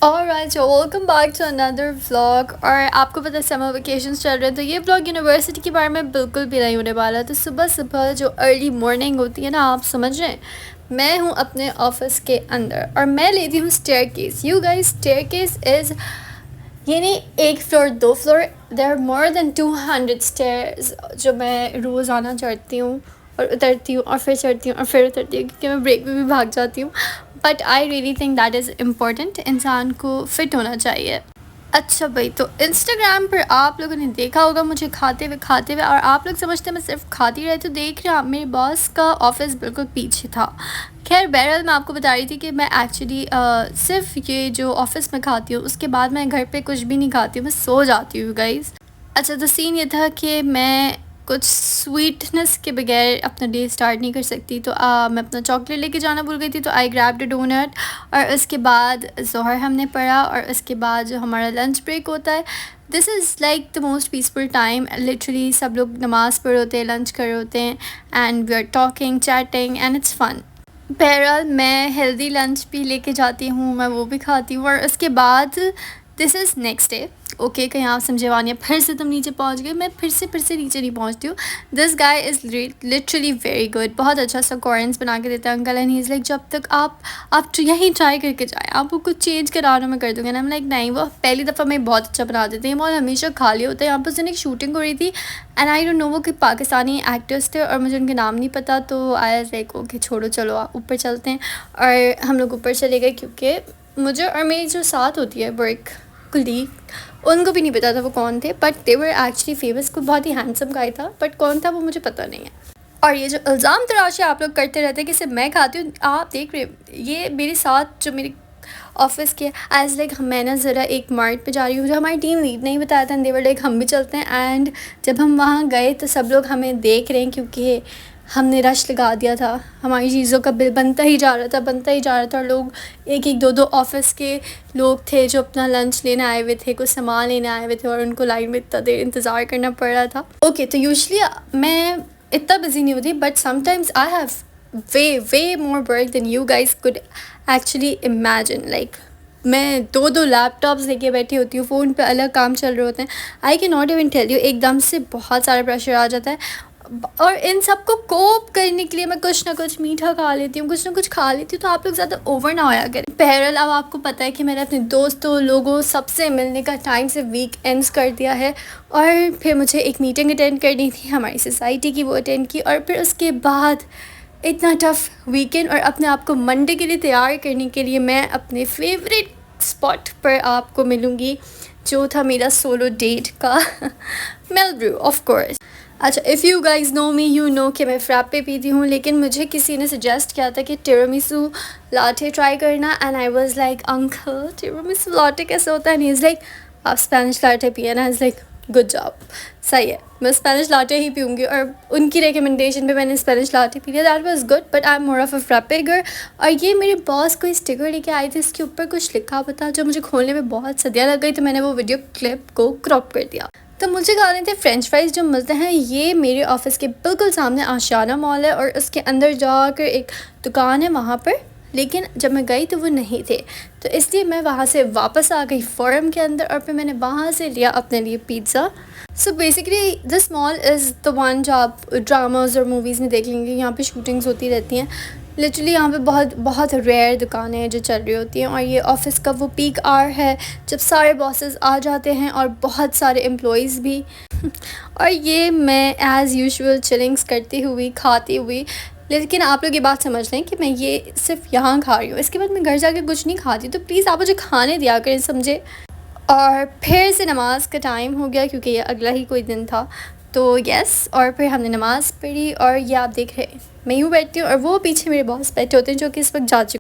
Alright, so welcome back to another vlog. और आपको पता है समर वेकेशंस चल रहे हैं, तो ये व्लॉग यूनिवर्सिटी के बारे में बिल्कुल भी नहीं होने वाला। तो सुबह सुबह जो अर्ली मॉर्निंग होती है ना, आप समझ रहे हैं, मैं हूँ अपने ऑफिस के अंदर और मैं लेती हूँ staircase. You guys, staircase is ये नहीं एक फ्लोर दो floor, there are more than 200 stairs जो मैं रोज़ाना चढ़ती हूँ और उतरती हूँ और फिर चढ़ती हूँ और फिर उतरती हूँ, क्योंकि मैं ब्रेक में भी भाग जाती हूँ। But I really think that is important, इंसान को फिट होना चाहिए। अच्छा भाई, तो इंस्टाग्राम पर आप लोगों ने देखा होगा मुझे खाते हुए और आप लोग समझते हैं मैं सिर्फ खाती रही। तो देख रहे हैं आप, मेरे बॉस का ऑफिस बिल्कुल पीछे था। खैर बहरहाल, मैं आपको बता रही थी कि मैं एक्चुअली सिर्फ ये जो ऑफिस में खाती हूँ, उसके बाद मैं घर पे कुछ भी नहीं खाती हूँ, मैं सो जाती हूँ गाइज़। अच्छा, तो सीन ये था कि मैं कुछ स्वीटनेस के बगैर अपना डे स्टार्ट नहीं कर सकती। तो मैं अपना चॉकलेट लेके जाना भूल गई थी, तो आई ग्रैब्ड अ डोनट। और उसके बाद ज़ोहर हमने पढ़ा और उसके बाद जो हमारा लंच ब्रेक होता है, this is like the most peaceful time. Literally सब लोग नमाज़ पढ़ होते हैं, लंच कर रहे होते हैं, and we are talking, chatting, and it's fun. बहरहाल मैं हेल्दी लंच भी लेके जाती हूँ, मैं वो भी खाती हूँ। और उसके बाद this is next day. Okay, कहीं आप समझे वानिया, फिर से तुम नीचे पहुँच गए। मैं फिर से नीचे नहीं पहुँचती हूँ। This guy is literally very good, बहुत अच्छा सा कॉर्नस बना के देता है uncle. And he is like, जब तक आप यहीं ट्राई करके जाए, आपको कुछ चेंज कराना मैं कर दूँगा ना। मैं लाइक, नहीं, वो पहली दफ़ा मैं बहुत अच्छा बना देते हैं, मॉल हमेशा खाली होता है। यहाँ पर एक शूटिंग हो रही थी एंड आई डोंट नो, वो कि पाकिस्तानी एक्टर्स थे और मुझे उनके नाम नहीं पता। तो आई वाज लाइक, ओके छोड़ो, चलो ऊपर चलते हैं। और हम लोग ऊपर चले गए, क्योंकि मुझे और मेरी जो साथ होती है वर्क कुलीग, उनको भी नहीं पता था वो कौन थे, but they were actually famous. कोई बहुत ही हैंडसम गाय था, बट कौन था वो मुझे पता नहीं है। और ये जो इल्ज़ाम तराशी आप लोग करते रहते हैं कि सिर्फ मैं खाती हूँ, आप देख रहे हो ये मेरे साथ जो मेरी ऑफिस के एज लाइक, मैं ना ज़रा एक मार्ट पे जा रही हूँ, जो हमारी टीम लीड नहीं बताया था, देवर लाइक हम भी चलते हैं। एंड जब हम वहाँ गए तो सब लोग हमें देख रहे हैं, क्योंकि हमने रश लगा दिया था, हमारी चीज़ों का बिल बनता ही जा रहा था। और लोग एक एक दो दो ऑफिस के लोग थे जो अपना लंच लेने आए हुए थे, कुछ सामान लेने आए हुए थे, और उनको लाइन में इतना देर इंतज़ार करना पड़ रहा था। ओके, तो यूजुअली मैं इतना बिजी नहीं होती, but sometimes I have way more work than you guys could actually imagine. Like मैं दो दो लैपटॉप्स लेके बैठी होती हूँ, फ़ोन पे अलग काम चल रहे होते हैं। I can not even tell you, एकदम से बहुत सारा प्रेशर आ जाता है। और इन सबको कोप करने के लिए मैं कुछ ना कुछ मीठा खा लेती हूँ, कुछ ना कुछ खा लेती हूँ। तो आप लोग ज़्यादा ओवर ना होया करें। बहरहाल, अब आपको पता है कि मैंने अपने दोस्तों लोगों सबसे मिलने का टाइम से वीक एंड्स कर दिया है। और फिर मुझे एक मीटिंग अटेंड करनी थी हमारी सोसाइटी की, वो अटेंड की। और फिर उसके बाद इतना टफ वीकेंड, और अपने आप को मंडे के लिए तैयार करने के लिए मैं अपने फेवरेट स्पॉट पर आपको मिलूँगी, जो था मेरा सोलो डेट का मेलब्रू ऑफ कोर्स। अच्छा, if you guys know me, you know कि मैं फ्रैप्पे पीती हूँ, लेकिन मुझे किसी ने सजेस्ट किया था कि टिरामिसू लाटे ट्राई करना। And I was like, uncle tiramisu latte कैसे होता है? एंड ही इज़ लाइक, आप स्पेनिश लाटे पिए ना। इज़ लाइक, गुड जॉब, सही है, मैं स्पेनिश लाटे ही पीऊँगी। और उनकी रिकमेंडेशन पे मैंने स्पेनिश लाटे पी लिया, that was good, but I am more of a frappe girl. और ये मेरे बॉस कोई स्टिकर लेके आए थे, इसके ऊपर कुछ लिखा हुआ था जो मुझे खोलने में बहुत सदियाँ लग गई, तो मैंने वो वीडियो क्लिप को क्रॉप कर दिया। तो मुझे खाने थे फ्रेंच फ्राइज़ जो मिलते हैं ये मेरे ऑफिस के बिल्कुल सामने आशियाना मॉल है, और उसके अंदर जाकर एक दुकान है वहाँ पर। लेकिन जब मैं गई तो वो नहीं थे, तो इसलिए मैं वहाँ से वापस आ गई फोरम के अंदर, और फिर मैंने वहाँ से लिया अपने लिए pizza. So basically this mall is the one जो आप ड्रामाज और मूवीज़ में देख लेंगे, यहाँ पे शूटिंग्स होती रहती हैं। लिटरली यहाँ पे बहुत बहुत रेयर दुकानें हैं जो चल रही होती हैं। और ये ऑफिस का वो पीक आवर है जब सारे बॉसेस आ जाते हैं और बहुत सारे एम्प्लॉयज़ भी और ये मैं एज़ यूजुअल चिलिंग्स करती हुई खाती हुई। लेकिन आप लोग ये बात समझ लें कि मैं ये सिर्फ यहाँ खा रही हूँ, इसके बाद मैं घर जाके कुछ नहीं खाती। तो प्लीज़ आप मुझे खाने दिया करें, समझे। और फिर से नमाज का टाइम हो गया, क्योंकि ये अगला ही कोई दिन था। तो यस, और फिर हमने नमाज़ पढ़ी, और ये आप देख रहे हैं मैं यूँ बैठती हूँ और वो पीछे मेरे बॉस बैठे होते हैं, जो कि इस वक्त जा चुके हैं।